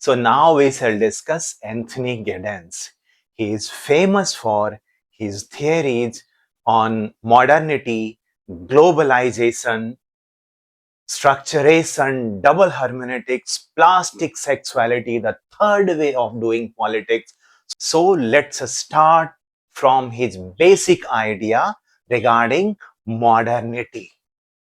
So now we shall discuss Anthony Giddens. He is famous for his theories on modernity, globalization, structuration, double hermeneutics, plastic sexuality, the third way of doing politics. So let's start from his basic idea regarding modernity.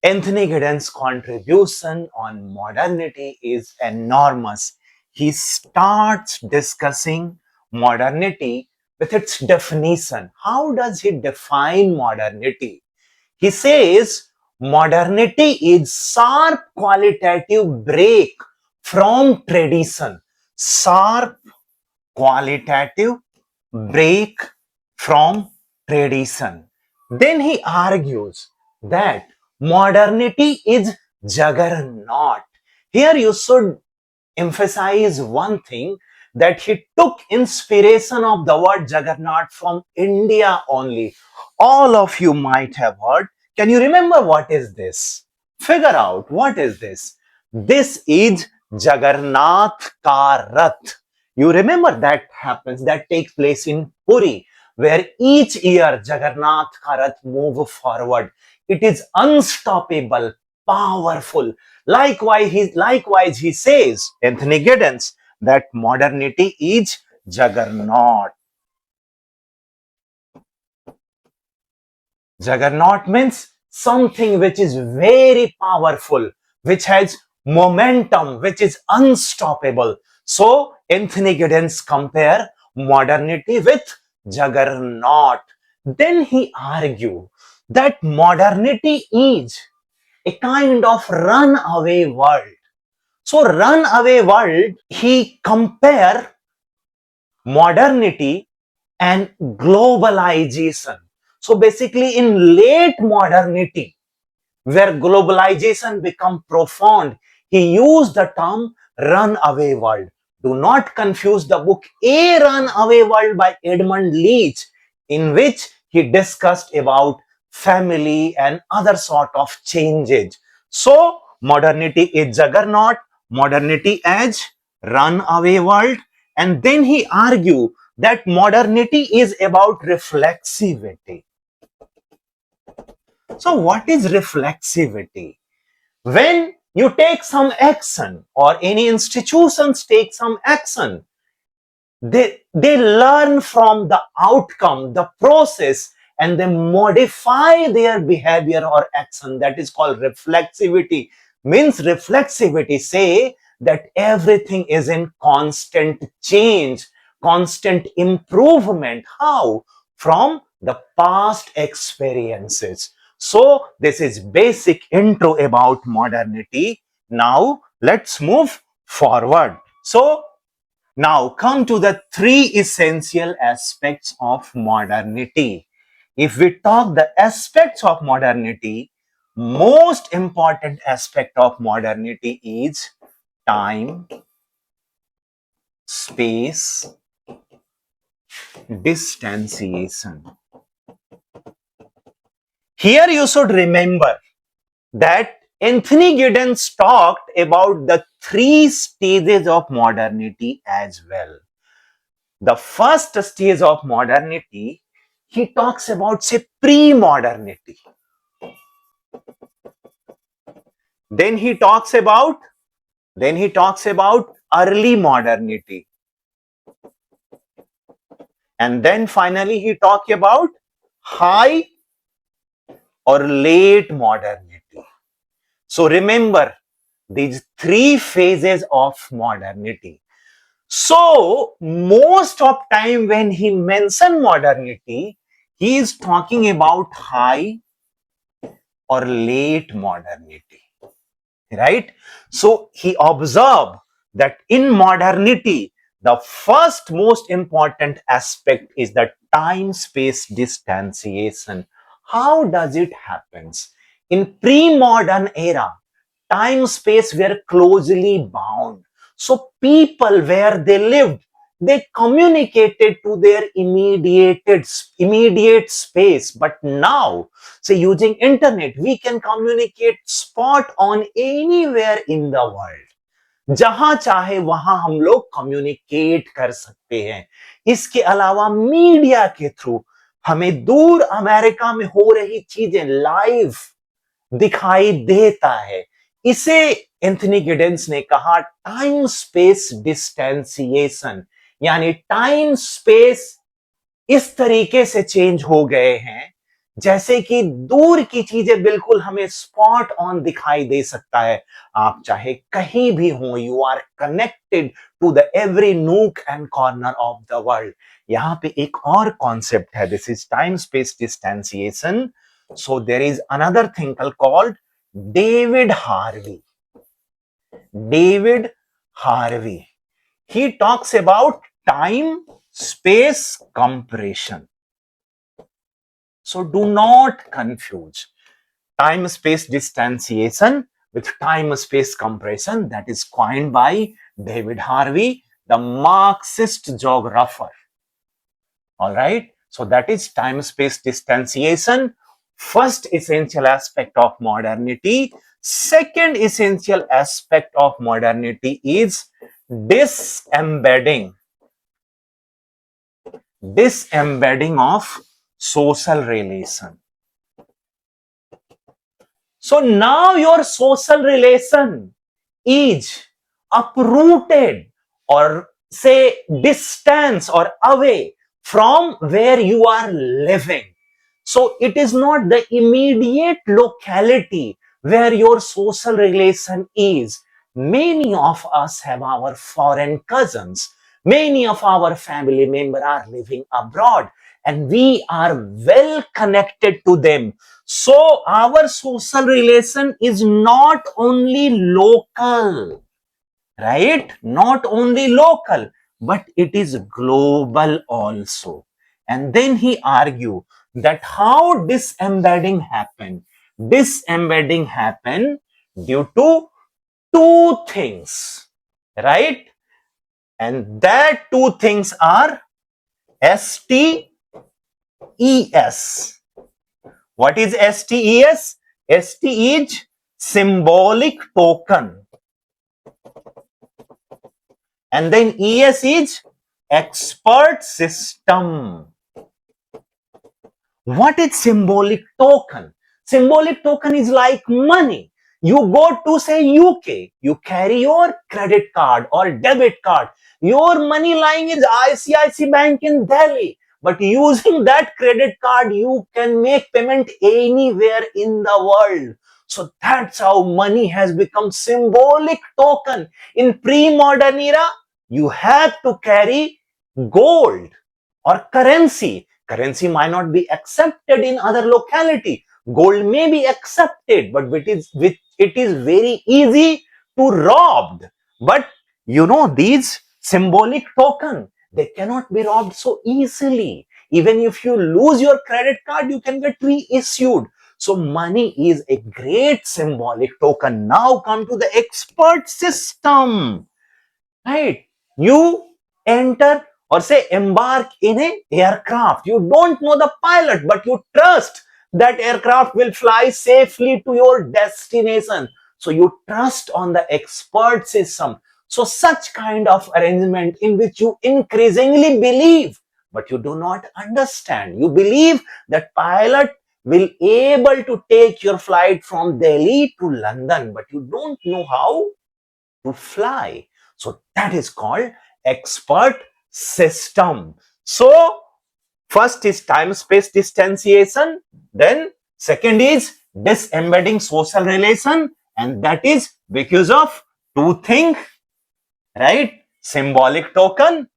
Anthony Giddens' contribution on modernity is enormous. He starts discussing modernity with its definition. How does he define modernity? He says modernity is sharp qualitative break from tradition. Sharp qualitative break from tradition. Then he argues that modernity is juggernaut. Here you should emphasize one thing, that he took inspiration of the word juggernaut from India only. All of you might have heard. Can you remember what is this? Figure out what is this. This is Jagannath Ka Rath. You remember that takes place in Puri, where each year Jagannath Ka Rath move forward. It is unstoppable, powerful. Likewise, he says, Anthony Giddens, that modernity is juggernaut. Juggernaut means something which is very powerful, which has momentum, which is unstoppable. So Anthony Giddens compare modernity with juggernaut. Then he argue that modernity is a kind of runaway world. So runaway world, he compare modernity and globalization. So basically in late modernity, where globalization become profound, he used the term runaway world. Do not confuse the book A Runaway World by Edmund Leach, in which he discussed about family and other sort of changes. So modernity is juggernaut, modernity as runaway world, and then he argued that modernity is about reflexivity. So what is reflexivity? When you take some action, or any institutions take some action, they learn from the outcome, the process, and they modify their behavior or action. That is called reflexivity. Means reflexivity say that everything is in constant change, constant improvement. How? From the past experiences. So this is basic intro about modernity. Now let's move forward. So now come to the three essential aspects of modernity. If we talk the aspects of modernity, most important aspect of modernity is time, space, distanciation. Here you should remember that Anthony Giddens talked about the three stages of modernity as well. The first stage of modernity, he talks about, say, pre-modernity. Then he talks about early modernity. And then finally he talks about high or late modernity. So remember these three phases of modernity. So most of time when he mentions modernity, he is talking about high or late modernity, right? So he observed that in modernity, the first most important aspect is the time-space distanciation. How does it happen? In pre-modern era, time-space were closely bound. So people where they lived, they communicated to their immediate space. But now, say using internet, we can communicate spot on anywhere in the world. जहां चाहे वहां हम लोग communicate कर सकते हैं। इसके अलावा मीडिया के थ्रू हमें दूर अमेरिका में हो रही चीजें लाइव दिखाई देता है। इसे एंथनी गिडेंस ने कहा टाइम स्पेस डिस्टेंसिएशन, यानी टाइम स्पेस इस तरीके से चेंज हो गए हैं जैसे कि दूर की चीजें बिल्कुल हमें स्पॉट ऑन दिखाई दे सकता है। आप चाहे कहीं भी हो, you are connected to the every nook and corner of the world. यहां पे एक और कॉन्सेप्ट है, this is time space distanciation. So there is another thing called David Harvey. David Harvey, he talks about time space compression. So do not confuse time space distanciation with time space compression. That is coined by David Harvey, the Marxist geographer. All right, so that is time space distanciation, first essential aspect of modernity. Second essential aspect of modernity is disembedding of social relation. So now your social relation is uprooted or say distance or away from where you are living. So it is not the immediate locality where your social relation is. Many of us have our foreign cousins. Many of our family members are living abroad and we are well connected to them. So our social relation is not only local, right? Not only local, but it is global also. And then he argued that how disembedding happened. Disembedding happened due to two things, right? And that two things are STES. What is STES? ST is symbolic token. And then ES is expert system. What is symbolic token? Symbolic token is like money. You go to say UK, you carry your credit card or debit card. Your money lying is ICICI Bank in Delhi. But using that credit card, you can make payment anywhere in the world. So that's how money has become symbolic token. In pre-modern era, you have to carry gold or currency. Currency might not be accepted in other locality. Gold may be accepted, but it is very easy to robbed. But you know, these symbolic token, they cannot be robbed so easily. Even if you lose your credit card, you can get reissued. So money is a great symbolic token. Now come to the expert system, right? You enter or say embark in a aircraft. You don't know the pilot, but you trust that aircraft will fly safely to your destination. So you trust on the expert system. So such kind of arrangement in which you increasingly believe, but you do not understand. You believe that pilot will able to take your flight from Delhi to London, but you don't know how to fly. So that is called expert system. So first is time space distanciation, then second is disembedding social relation, and that is because of two things, right? Symbolic token,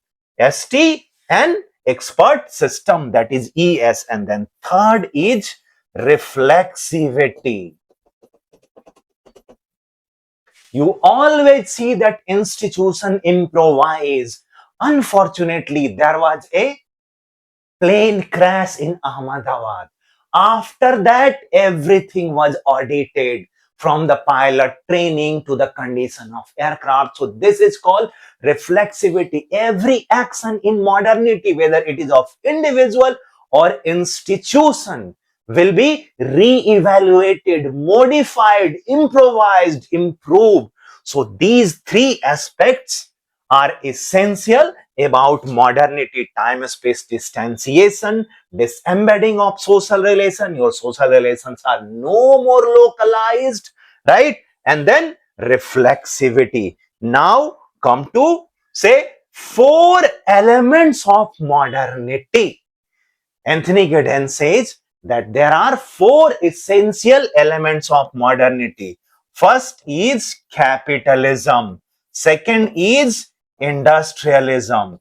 ST, and expert system, that is ES. And then third is reflexivity. You always see that institution improvise. Unfortunately, there was a plane crash in Ahmedabad. After that, everything was audited from the pilot training to the condition of aircraft. So this is called reflexivity. Every action in modernity, whether it is of individual or institution, will be re-evaluated, modified, improvised, improved. So these three aspects are essential about modernity: time space distanciation, disembedding of social relation. Your social relations are no more localized, right? And then reflexivity. Now come to say four elements of modernity. Anthony Giddens says that there are four essential elements of modernity. First is capitalism. Second is industrialism.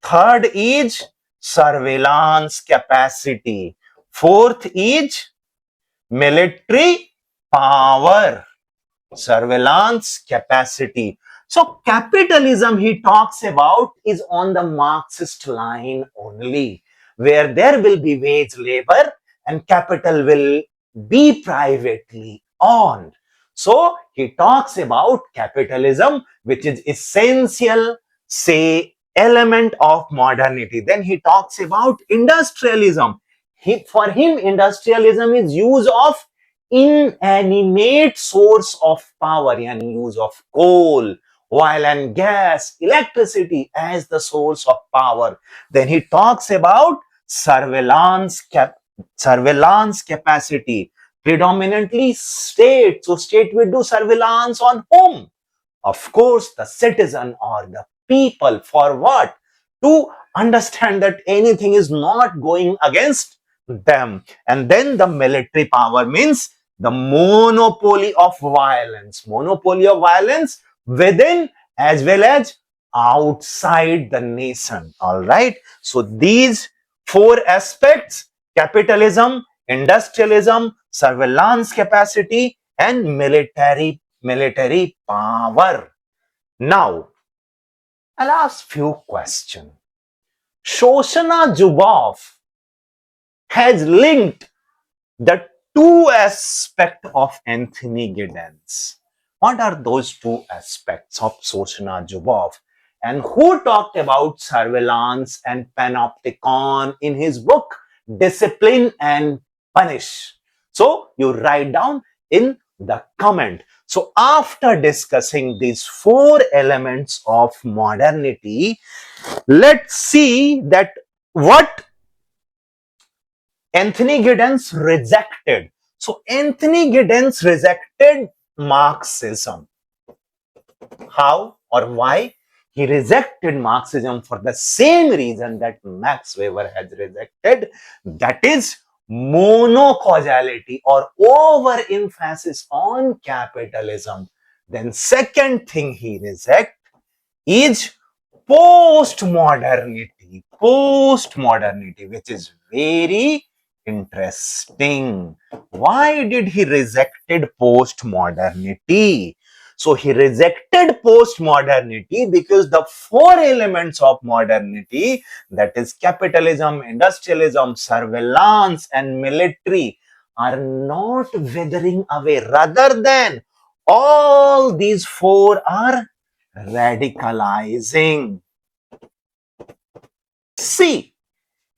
Third is surveillance capacity. Fourth is military power, surveillance capacity. So capitalism he talks about is on the Marxist line only, where there will be wage labor and capital will be privately owned. So he talks about capitalism, which is essential, say, element of modernity. Then he talks about industrialism. For him, industrialism is use of inanimate source of power, yani use of coal, oil and gas, electricity as the source of power. Then he talks about surveillance capacity, predominantly state. So state will do surveillance on whom? Of course, the citizen or the people. For what? To understand that anything is not going against them. And then the military power means the monopoly of violence. Monopoly of violence within as well as outside the nation. All right. So these four aspects: capitalism, industrialism, surveillance capacity, and military power. Now, I'll ask few questions. Shoshana Zuboff has linked the two aspects of Anthony Giddens. What are those two aspects of Shoshana Zuboff? And who talked about surveillance and panopticon in his book Discipline and Punish? So you write down in the comment. So after discussing these four elements of modernity, let's see that what Anthony Giddens rejected. So Anthony Giddens rejected Marxism. How or why? He rejected Marxism for the same reason that Max Weber has rejected, that is monocausality or overemphasis on capitalism. Then second thing he rejects is postmodernity, which is very interesting. Why did he rejected postmodernity? So he rejected postmodernity because the four elements of modernity, that is capitalism, industrialism, surveillance, and military, are not withering away. Rather than all these four are radicalizing. See,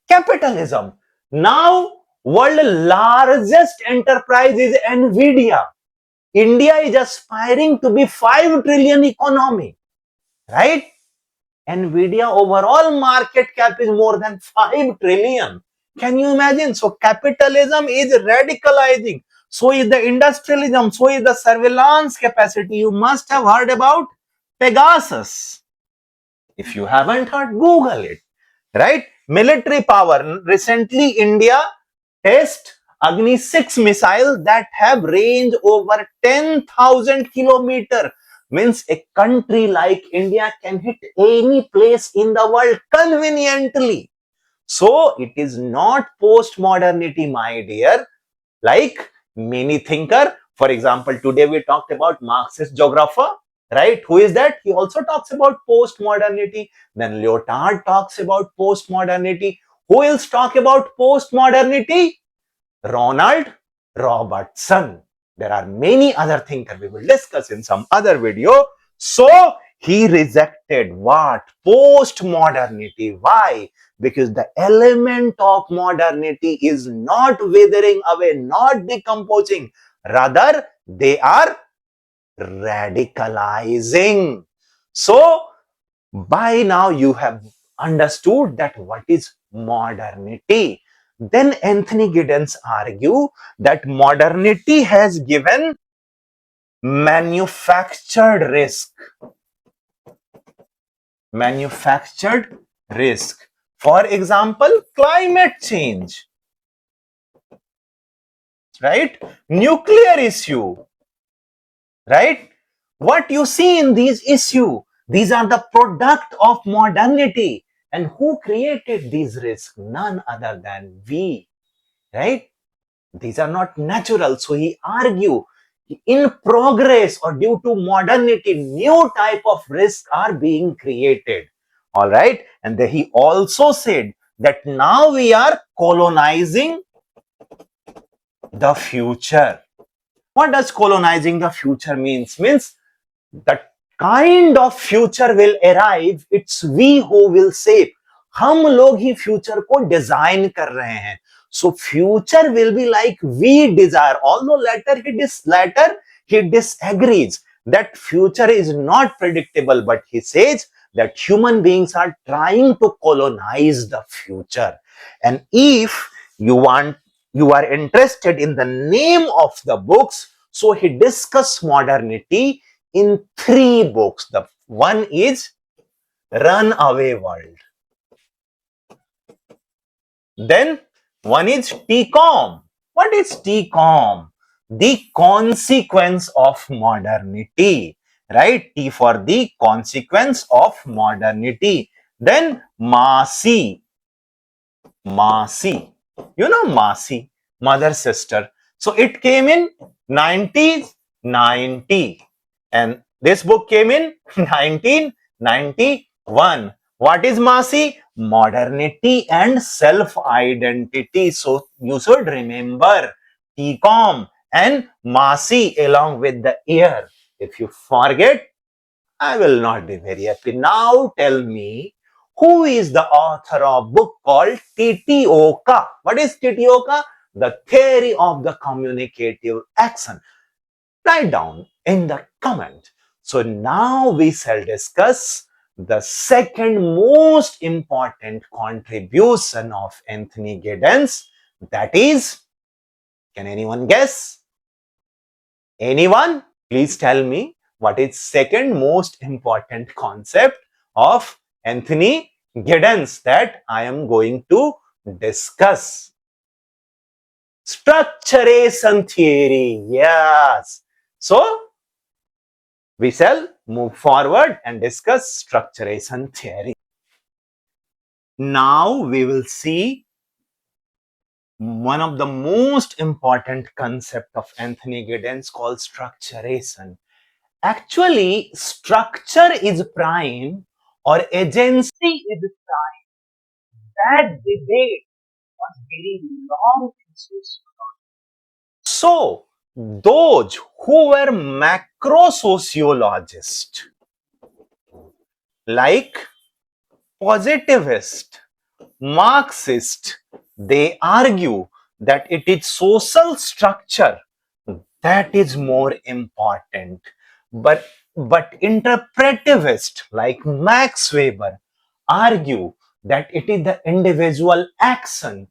capitalism. Now, world largest enterprise is Nvidia. India is aspiring to be 5 trillion economy, right? Nvidia overall market cap is more than 5 trillion. Can you imagine? So capitalism is radicalizing. So is the industrialism. So is the surveillance capacity. You must have heard about Pegasus. If you haven't heard, Google it, right? Military power. Recently, India test Agni 6 missile that have range over 10,000 kilometer. Means a country like India can hit any place in the world conveniently. So it is not post-modernity, my dear. Like many thinker, for example, today we talked about Marxist geographer, right? Who is that? He also talks about post-modernity. Then Lyotard talks about post-modernity. Who else talk about post-modernity? Ronald Robertson. There are many other thinkers we will discuss in some other video. So he rejected what? Post-modernity. Why? Because the element of modernity is not withering away, not decomposing. Rather, they are radicalizing. So by now you have understood that what is modernity. Then Anthony Giddens argue that modernity has given manufactured risk. Manufactured risk. For example, climate change, right? Nuclear issue, right? What you see in these issues, these are the product of modernity. And who created these risks? None other than we, right? These are not natural. So he argue in progress or due to modernity, new type of risks are being created. All right. And then he also said that now we are colonizing the future. What does colonizing the future means? Means the kind of future will arrive, it's we who will shape. हम लोग ही future को design कर रहे हैं. So future will be like we desire. Although later he disagrees that future is not predictable, but he says that human beings are trying to colonize the future. And if you are interested in the name of the books, so he discussed modernity in 3 books. The one is Runaway World. Then one is TCOM. What is TCOM? The consequence of modernity, right? T for the consequence of modernity. Then Masi. Masi. You know Masi, mother sister. So it came in 1990 and this book came in 1991. What is Masi? Modernity and self-identity. So you should remember TCOM and Masi along with the year. If you forget, I will not be very happy. Now tell me, who is the author of book called Titioka? What is Titioka? The theory of the communicative action. Write down in the comment. So now we shall discuss the second most important contribution of Anthony Giddens. That is, can anyone guess? Anyone? Please tell me what is second most important concept of Anthony Giddens that I am going to discuss. Structuration theory. Yes. So we shall move forward and discuss structuration theory. Now we will see one of the most important concept of Anthony Giddens called structuration. Actually, structure is prime or agency is prime. That debate was very long in sociology. So, those who were macro sociologists, like positivist, Marxist, they argue that it is social structure that is more important. But interpretivist like Max Weber argue that it is the individual action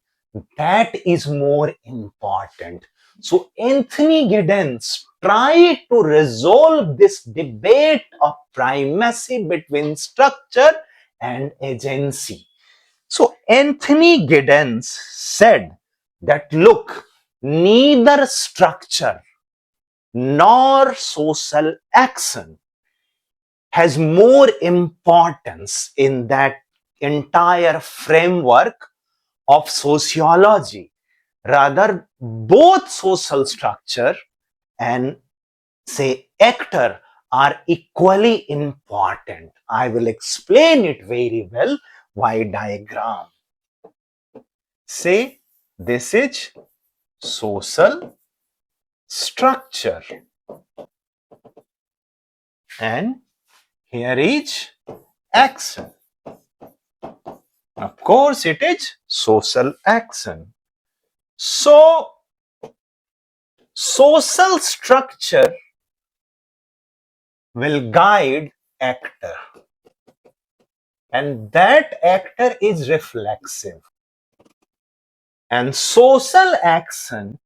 that is more important. So Anthony Giddens tried to resolve this debate of primacy between structure and agency. So Anthony Giddens said that look, neither structure nor social action has more importance in that entire framework of sociology. Rather, both social structure and say actor are equally important. I will explain it very well by diagram. Say this is social structure and here is action. Of course, it is social action. So, social structure will guide actor, and that actor is reflexive, and social action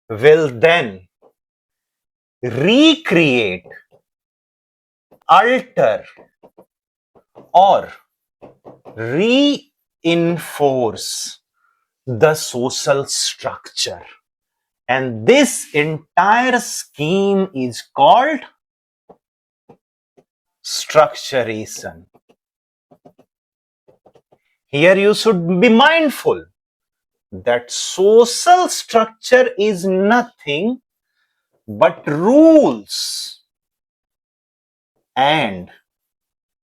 will then recreate, alter, or reinforce the social structure. And this entire scheme is called structuration. Here you should be mindful that social structure is nothing but rules and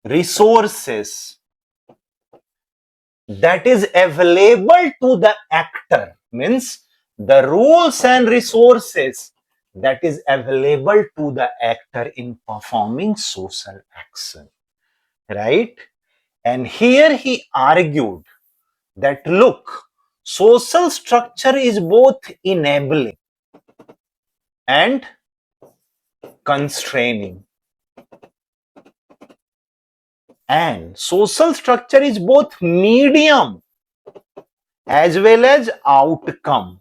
resources that is available to the actor, means the rules and resources that is available to the actor in performing social action, right? And here he argued that look, social structure is both enabling and constraining, and social structure is both medium as well as outcome.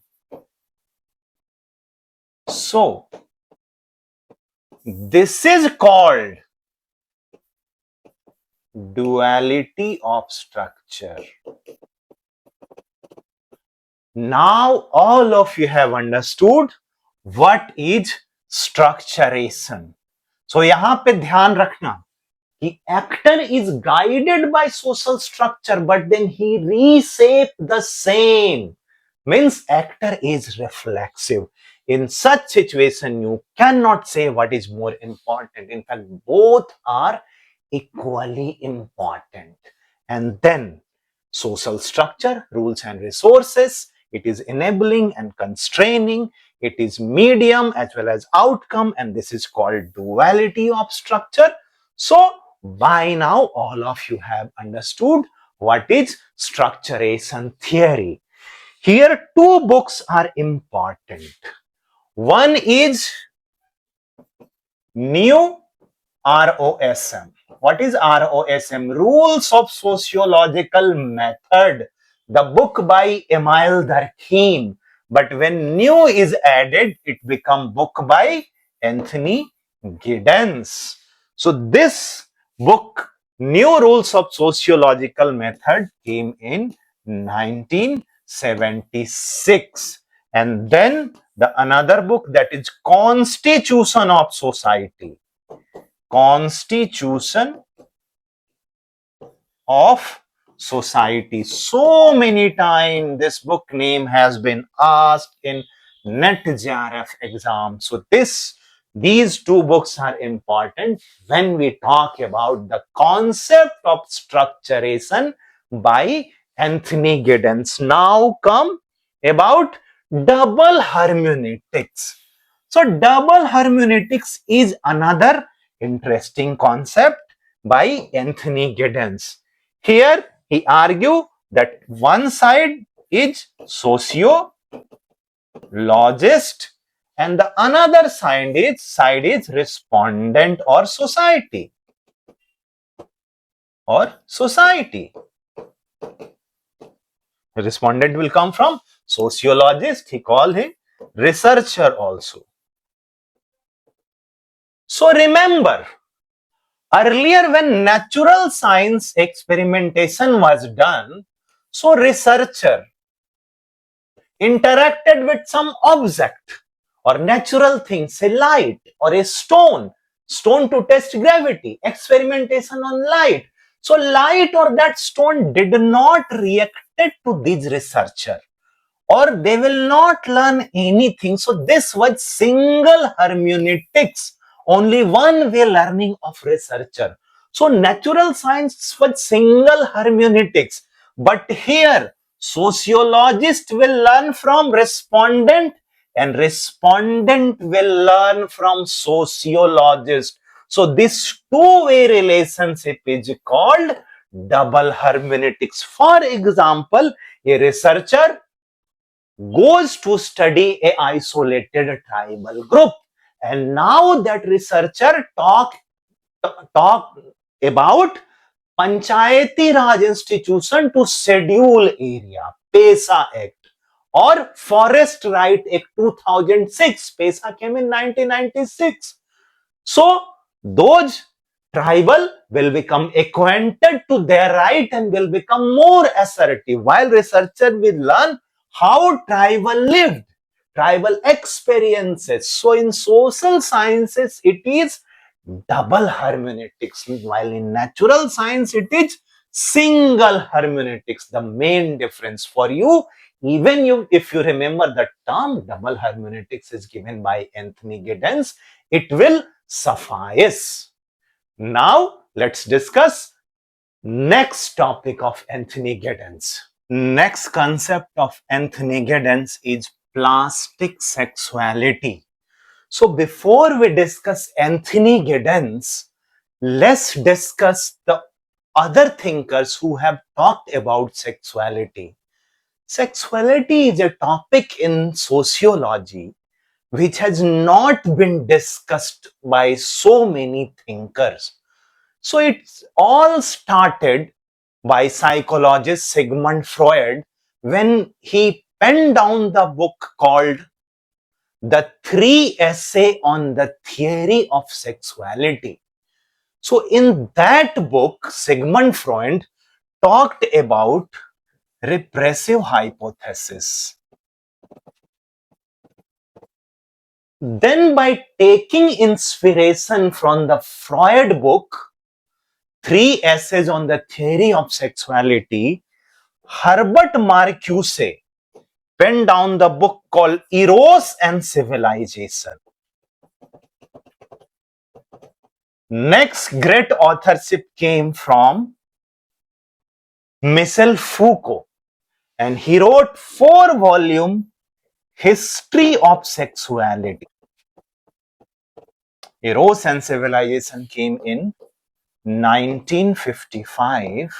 So this is called duality of structure. Now all of you have understood what is structuration. So यहाँ पे ध्यान रखना कि actor is guided by social structure, but then he reshape the same. Means actor is reflexive. In such situation, you cannot say what is more important. In fact, both are equally important. And then social structure, rules and resources, it is enabling and constraining, it is medium as well as outcome, and this is called duality of structure. So by now all of you have understood what is structuration theory. Here two books are important. One is new ROSM. What is ROSM? Rules of Sociological Method. The book by EMILE DURKHEIM. But when new is added, it becomes book by Anthony Giddens. So this book, New Rules of Sociological Method, came in 1976. And then the another book, that is Constitution of Society. Constitution of Society. So many times this book name has been asked in NET JRF exam. So these two books are important when we talk about the concept of structuration by Anthony Giddens. Now come about double hermeneutics. So double hermeneutics is another interesting concept by Anthony Giddens. Here he argues that one side is sociologist and the another side is respondent or society. Respondent will come from sociologist, he called him researcher also. So remember, earlier when natural science experimentation was done, so researcher interacted with some object or natural thing, say light or a stone to test gravity, experimentation on light. So light or that stone did not react to this researcher, or they will not learn anything. So this was single hermeneutics, only one way learning of researcher. So natural science was single hermeneutics, but here sociologist will learn from respondent and respondent will learn from sociologist. So this two-way relationship is called double hermeneutics. For example, a researcher goes to study a isolated tribal group, and now that researcher talk talk about Panchayati Raj Institution to Schedule Area, PESA Act, or Forest Right Act 2006. PESA came in 1996. So those tribal will become acquainted to their right and will become more assertive, while researcher will learn how tribal lived, tribal experiences. So in social sciences, it is double hermeneutics, while in natural science, it is single hermeneutics. The main difference for you, even if you remember the term double hermeneutics is given by Anthony Giddens, it will suffice. Now let's discuss next topic of Anthony Giddens. Next concept of Anthony Giddens is plastic sexuality. So before we discuss Anthony Giddens, let's discuss the other thinkers who have talked about sexuality. Sexuality is a topic in sociology which has not been discussed by so many thinkers. So it's all started by psychologist Sigmund Freud when he penned down the book called The Three Essay on the Theory of Sexuality. So in that book, Sigmund Freud talked about repressive hypothesis. Then by taking inspiration from the Freud book, Three Essays on the Theory of Sexuality, Herbert Marcuse penned down the book called Eros and Civilization. Next great authorship came from Michel Foucault, and he wrote 4-volume History of Sexuality. Eros and Civilization came in 1955,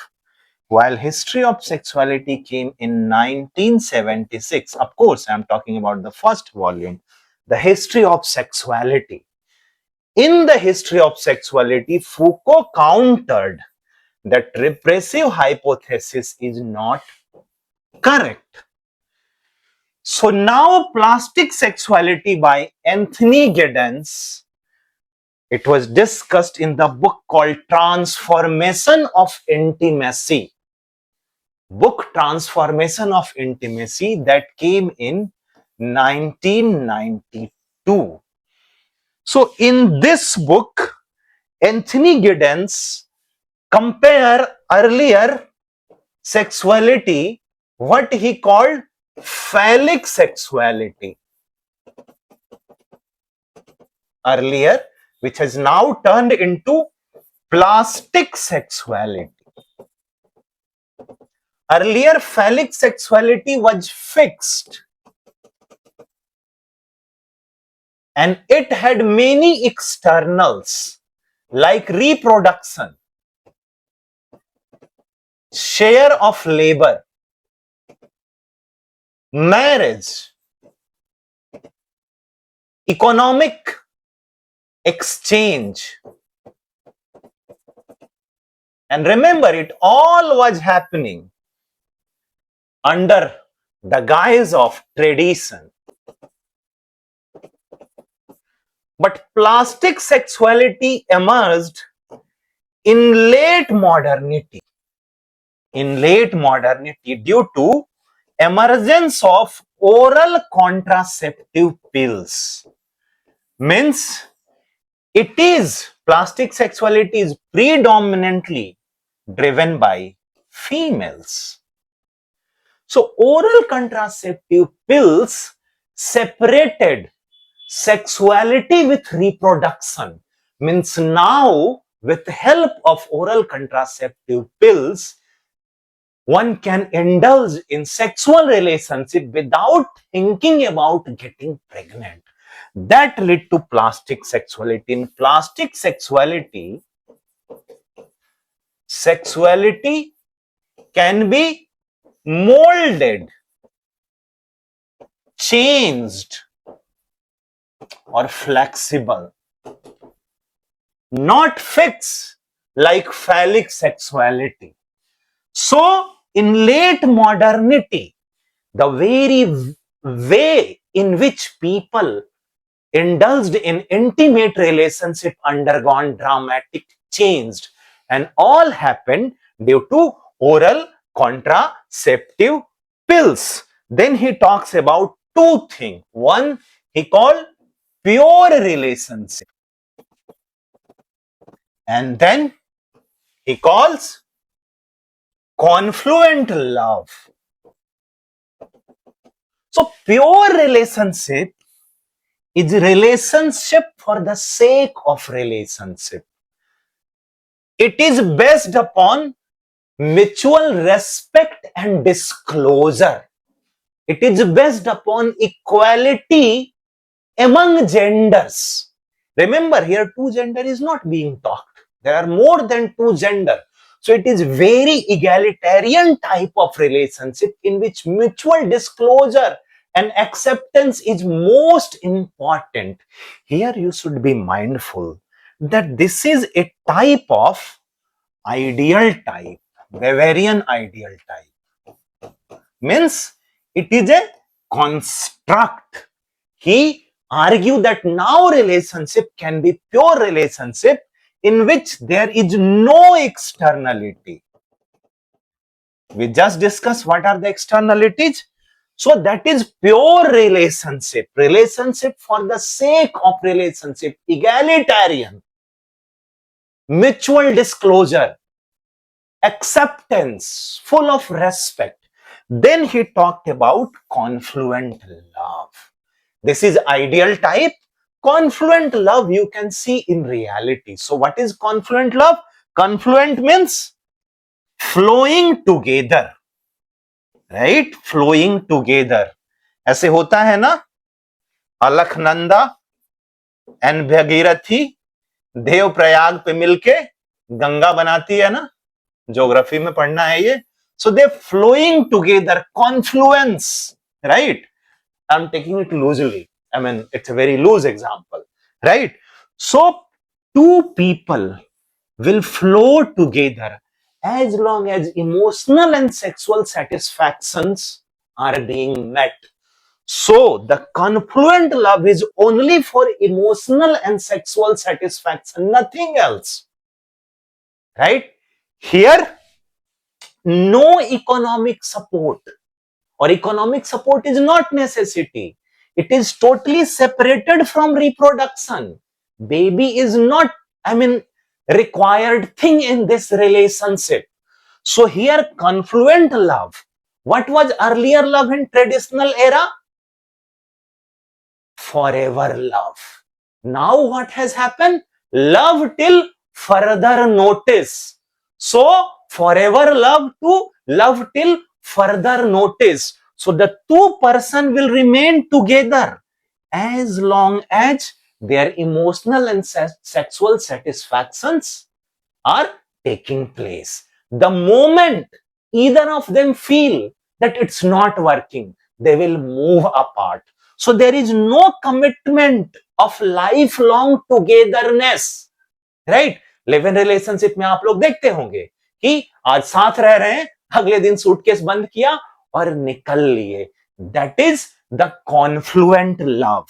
while History of Sexuality came in 1976. Of course, I'm talking about the first volume, The History of Sexuality. In the History of Sexuality, Foucault countered that repressive hypothesis is not correct. So now plastic sexuality by Anthony Giddens, it was discussed in the book called Transformation of Intimacy. Book Transformation of Intimacy that came in 1992. So in this book, Anthony Giddens compare earlier sexuality, what he called phallic sexuality. Earlier, which has now turned into plastic sexuality. Earlier, phallic sexuality was fixed and it had many externals like reproduction, share of labor, marriage, economic exchange. And remember, it all was happening under the guise of tradition. But plastic sexuality emerged in late modernity. In late modernity, due to emergence of oral contraceptive pills. Means it is, plastic sexuality is predominantly driven by females. So oral contraceptive pills separated sexuality with reproduction. Means now with the help of oral contraceptive pills, one can indulge in sexual relationship without thinking about getting pregnant. That led to plastic sexuality. In plastic sexuality, sexuality can be molded, changed, or flexible. not fixed like phallic sexuality. So, in late modernity, the very way in which people indulged in intimate relationship undergone dramatic change, and all happened due to oral contraceptive pills. Then he talks about two things. One, he called pure relationship, and then he calls confluent love. So pure relationship is relationship for the sake of relationship. It is based upon mutual respect and disclosure. It is based upon equality among genders. Remember, here two gender is not being talked. There are more than two gender. So it is very egalitarian type of relationship in which mutual disclosure and acceptance is most important. Here you should be mindful that this is a type of ideal type, Bavarian ideal type. Means it is a construct. He argued that now relationship can be pure relationship in which there is no externality. We just discussed what are the externalities. So that is pure relationship. Relationship for the sake of relationship. Egalitarian. Mutual disclosure. Acceptance. Full of respect. Then he talked about confluent love. This is ideal type. Confluent love you can see in reality. So what is confluent love? Confluent means flowing together, right? Flowing together. ऐसे होता है ना, Alaknanda and Bhagirathi Dev Prayag पे मिलके गंगा बनाती है ना, geography में पढ़ना है ये. So they flowing together, confluence, right? I'm taking it loosely. I mean, it's a very loose example, right? So two people will flow together as long as emotional and sexual satisfactions are being met. So the confluent love is only for emotional and sexual satisfaction, nothing else, right? Here, no economic support, or economic support is not necessity. It is totally separated from reproduction. Baby is not, required thing in this relationship. So here, confluent love. What was earlier love in traditional era? Forever love. Now what has happened? Love till further notice. So forever love to love till further notice. So the two person will remain together as long as their emotional and sexual satisfactions are taking place. The moment either of them feel that it's not working, they will move apart. So there is no commitment of lifelong togetherness, right? Live in relationship में आप लोग देखते होंगे कि आज साथ रह रहे हैं, अगले दिन सूटकेस बंद किया और निकल लिए. That is the confluent love.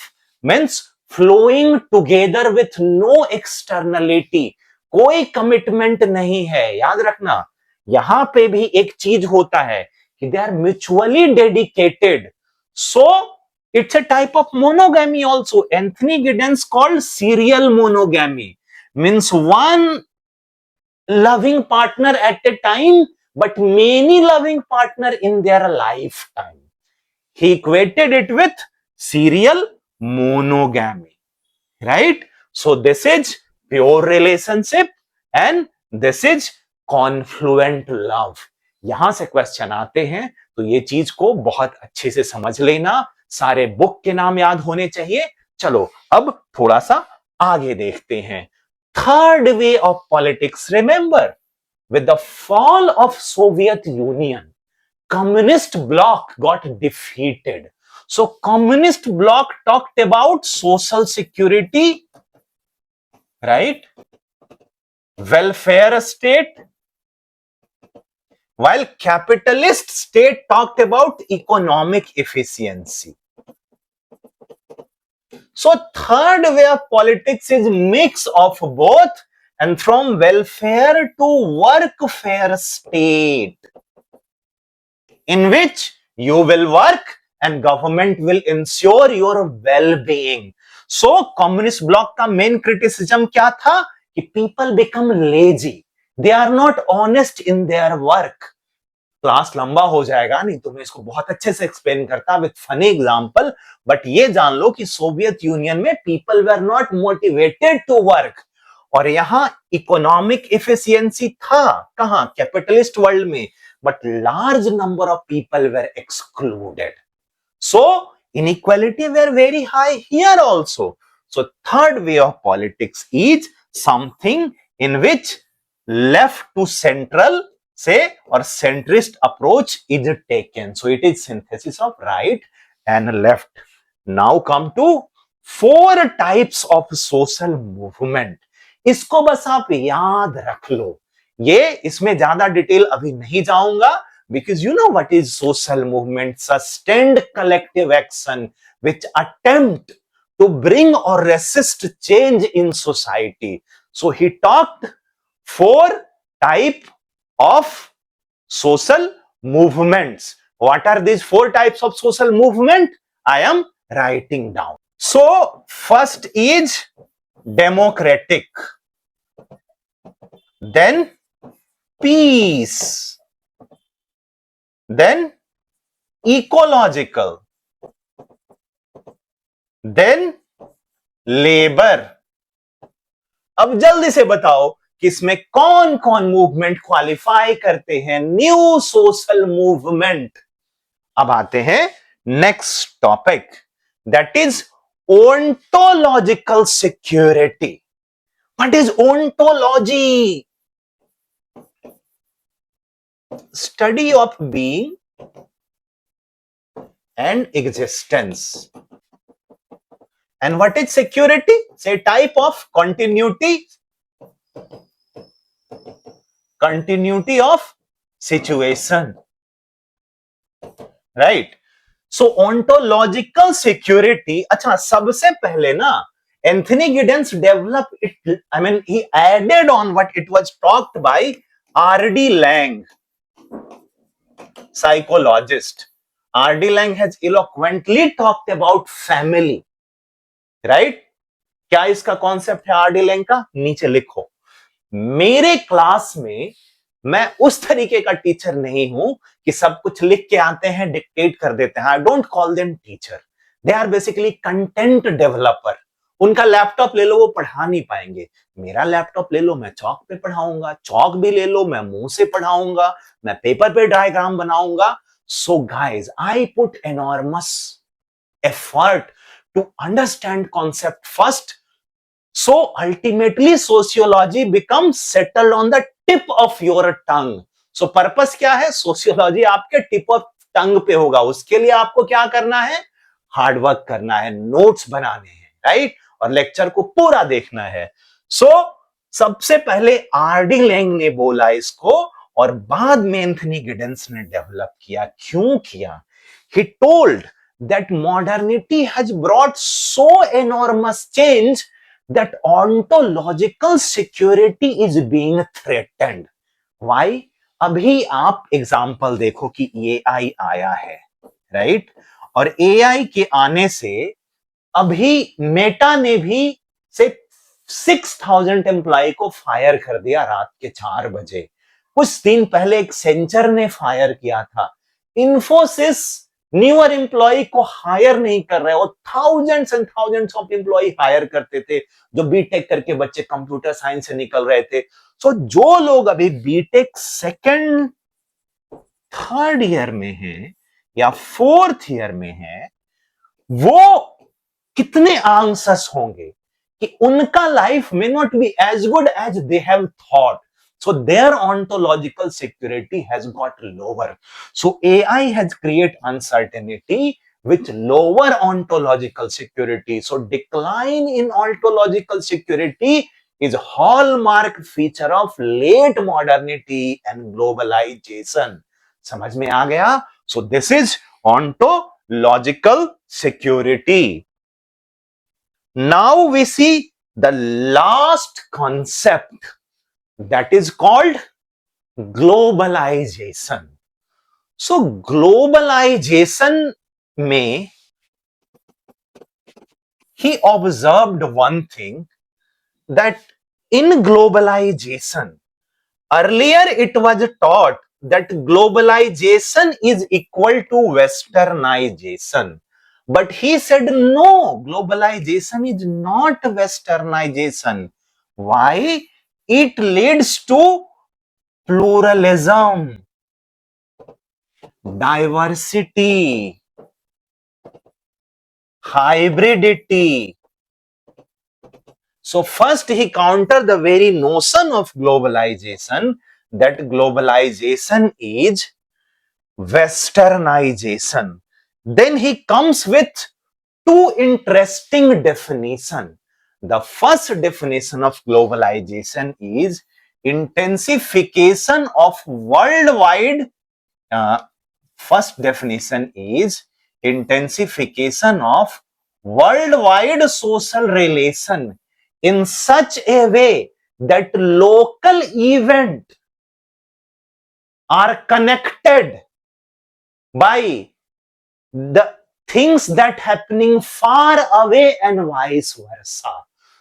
Means flowing together with no externality. कोई कमिटमेंट नहीं है. याद रखना, यहां पे भी एक चीज होता है कि they are mutually dedicated. So it's a type of monogamy also. Anthony Giddens called serial monogamy. Means one loving partner at a time, but many loving partner in their lifetime. He equated it with serial monogamy, right? So this is pure relationship and this is confluent love. यहां से question आते हैं, तो ये चीज को बहुत अच्छे से समझ लेना. सारे बुक के नाम याद होने चाहिए. चलो अब थोड़ा सा आगे देखते हैं. Third way of politics. Remember, with the fall of Soviet Union, communist bloc got defeated. So communist bloc talked about social security, right? welfare state, while capitalist state talked about economic efficiency. So third way of politics is mix of both, and from welfare to workfare state, in which you will work and government will ensure your well-being. So communist bloc का main criticism क्या था कि people become lazy, they are not honest in their work. Class लंबा हो जाएगा, नहीं तो मैं इसको बहुत अच्छे से एक्सप्लेन करता विद फनी एग्जांपल, बट ये जान लो कि सोवियत यूनियन में people were not motivated to work, और यहां इकोनॉमिक एफिशिएंसी था कहां, कैपिटलिस्ट वर्ल्ड में, but large number of people were excluded. So inequality were very high here also. So third way of politics is something in which left to central say or centrist approach is taken. So it is synthesis of right and left. Now come to four types of social movement. इसको बस आप याद रख लो, ये इसमें ज्यादा detail अभी नहीं जाऊंगा, because you know what is social movement: sustained collective action which attempt to bring or resist change in society. So he talked four type of social movements. What are these four types of social movement? I am writing down. So first is democratic, then peace, then ecological, then labor. अब जल्दी से बताओ कि इसमें कौन कौन movement qualify करते हैं न्यू सोशल मूवमेंट. अब आते हैं next topic, that is ontological security. What is ontology? Study of being and existence. And what is security? It's a type of continuity of situation, right? So ontological security. अच्छा, सबसे पहले ना Anthony Giddens developed it, I mean he added on what it was talked by R.D. Lang, psychologist. R.D. Lang has eloquently talked about family, right? क्या इसका concept है R.D. Lang का? नीचे लिखो. मेरे क्लास में मैं उस तरीके का टीचर नहीं हूं कि सब कुछ लिख के आते हैं, डिक्टेट कर देते हैं. I don't call them teacher, they are basically content developer. उनका लैपटॉप ले लो, वो पढ़ा नहीं पाएंगे. मेरा लैपटॉप ले लो, मैं चौक पे पढ़ाऊंगा. चौक भी ले लो, मैं मुंह से पढ़ाऊंगा. मैं पेपर पे डायग्राम बनाऊंगा. So guys, I put enormous effort to understand concept first. So ultimately sociology becomes settled on the tip of your tongue. So purpose क्या है? Sociology आपके tip of tongue पे होगा. उसके लिए आपको क्या करना है? हार्ड वर्क करना है, नोट्स बनाने हैं, राइट? और लेक्चर को पूरा देखना है. सो सबसे पहले आरडी लैंग ने बोला इसको, और बाद में एंथनी गिडेंस ने डेवलप किया. क्यों किया? He told that modernity has brought so enormous change that ontological security is being threatened. Why? अभी आप एग्जाम्पल देखो कि एआई आया है, राइट? और एआई के आने से अभी मेटा ने भी से 6,000 एम्प्लॉय को फायर कर दिया रात के 4 बजे. कुछ दिन पहले एक सेंचर ने फायर किया था. इन्फोसिस न्यूअर एम्प्लॉय को हायर नहीं कर रहे, और thousands and thousands of employ hire करते थे जो बीटेक करके बच्चे कंप्यूटर साइंस से निकल रहे थे. सो जो लोग अभी बीटेक सेकेंड थर्ड ईयर में हैं या फोर्थ ईयर में हैं, वो कितने आंसस होंगे कि उनका लाइफ में not be as good as they have thought. So their ontological security has got lower. So AI has created uncertainty with lower ontological security. So decline in ontological security is hallmark feature of late modernity and globalization. समझ में आ गया? So this is ontological security. Now we see the last concept, that is called globalization. So globalization में he observed one thing, that in globalization, earlier it was taught that globalization is equal to westernization. But he said no, globalization is not westernization. Why? It leads to pluralism, diversity, hybridity. So first he countered the very notion of globalization, that globalization is westernization. Then he comes with two interesting definitions. The first definition of globalization is intensification of worldwide. First definition is intensification of worldwide social relation in such a way that local events are connected by the things that happening far away and vice versa.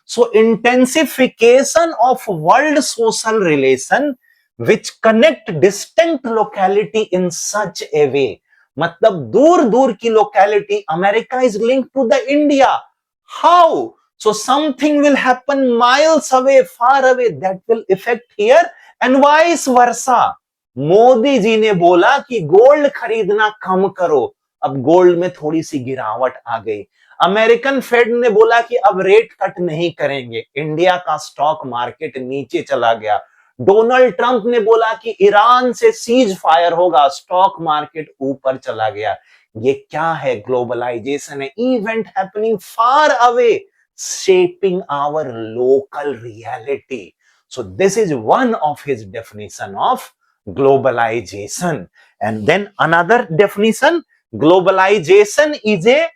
So intensification of world social relation which connect distinct locality in such a way, मतलब दूर दूर की locality, America is linked to the India. How? So something will happen miles away, far away, that will affect here and vice versa. Modi ji ने बोला कि gold खरीदना कम करो, अब गोल्ड में थोड़ी सी गिरावट आ गई. अमेरिकन फेड ने बोला कि अब रेट कट नहीं करेंगे, इंडिया का स्टॉक मार्केट नीचे चला गया. डोनाल्ड ट्रंप ने बोला कि ईरान से सीज फायर होगा, स्टॉक मार्केट ऊपर चला गया. ये क्या है? ग्लोबलाइजेशन है. Event happening far away, shaping our local reality. So this is one of his definition of globalization. And then another definition, globalization is a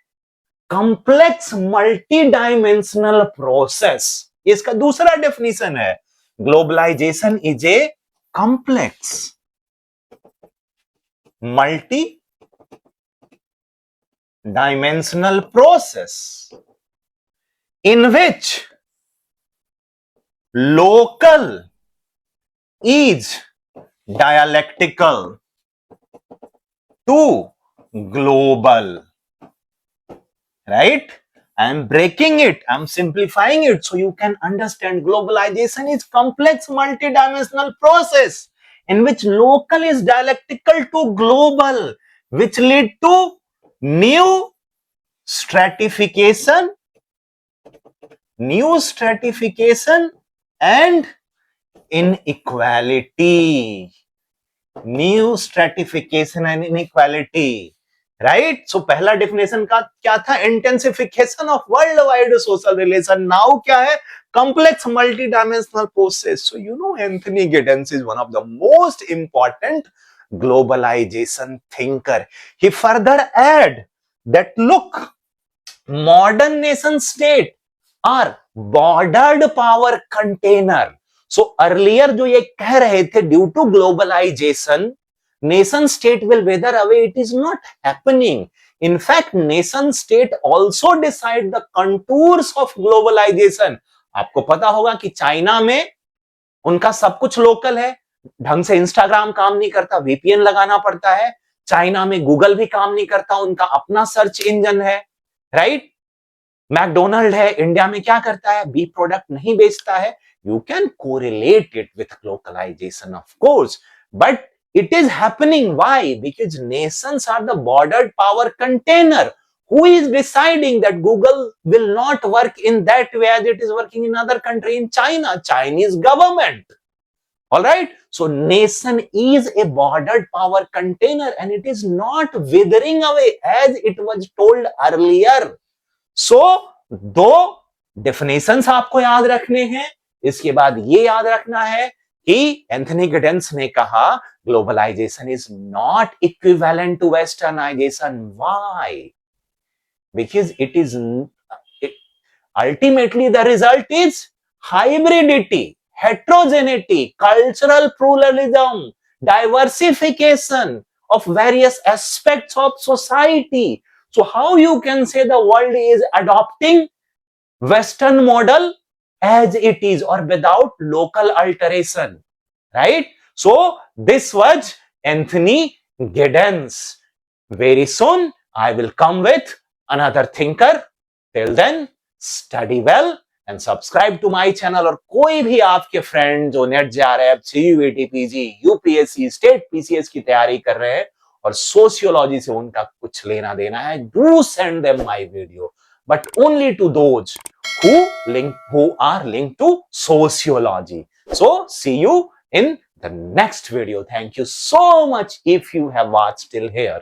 complex multidimensional process. इसका दूसरा definition है, globalization is a complex multi-dimensional process in which local is dialectical to global, right? I am breaking it, I am simplifying it so you can understand. Globalization is complex multidimensional process in which local is dialectical to global, which lead to new stratification and inequality. New stratification and inequality, right? So पहला definition का क्या था? Intensification of worldwide social relation. Now क्या है? Complex multidimensional process. So you know Anthony Giddens is one of the most important globalization thinker. He further add that look, modern nation state are bordered power container. So earlier जो ये कह रहे थे, due to globalization nation state will wither away, it is not happening. In fact, nation state also decide the contours of globalization. आपको पता होगा कि China में उनका सब कुछ लोकल है, ढंग से इंस्टाग्राम काम नहीं करता, वीपीएन लगाना पड़ता है. चाइना में गूगल भी काम नहीं करता, उनका अपना सर्च इंजन है, राइट? मैकडोनल्ड है, इंडिया में क्या करता है? बी प्रोडक्ट नहीं बेचता है. You can correlate it with globalization, of course, but it is happening. Why? Because nations are the bordered power container. Who is deciding that Google will not work in that way as it is working in other country? In China, Chinese government. All right. So nation is a bordered power container and it is not withering away as it was told earlier. So दो definitions आपको याद रखने हैं. इसके बाद ये याद रखना है कि एंथनी गिडेंस ने कहा globalisation is not equivalent to westernisation. Why? Because it is ultimately the result is hybridity, heterogeneity, cultural pluralism, diversification of various aspects of society. So how you can say the world is adopting Western model as it is or without local alteration, right? So this was Anthony Giddens. Very soon I will come with another thinker. Till then, study well and subscribe to my channel. और कोई भी आपके friend जो net JRF, CUET, PG, UPSC, state PCS की तैयारी कर रहे हैं और सोशियोलॉजी से उनका कुछ लेना देना है, do send them my video, but only to those who are linked to sociology. So see you in the next video. Thank you so much if you have watched till here.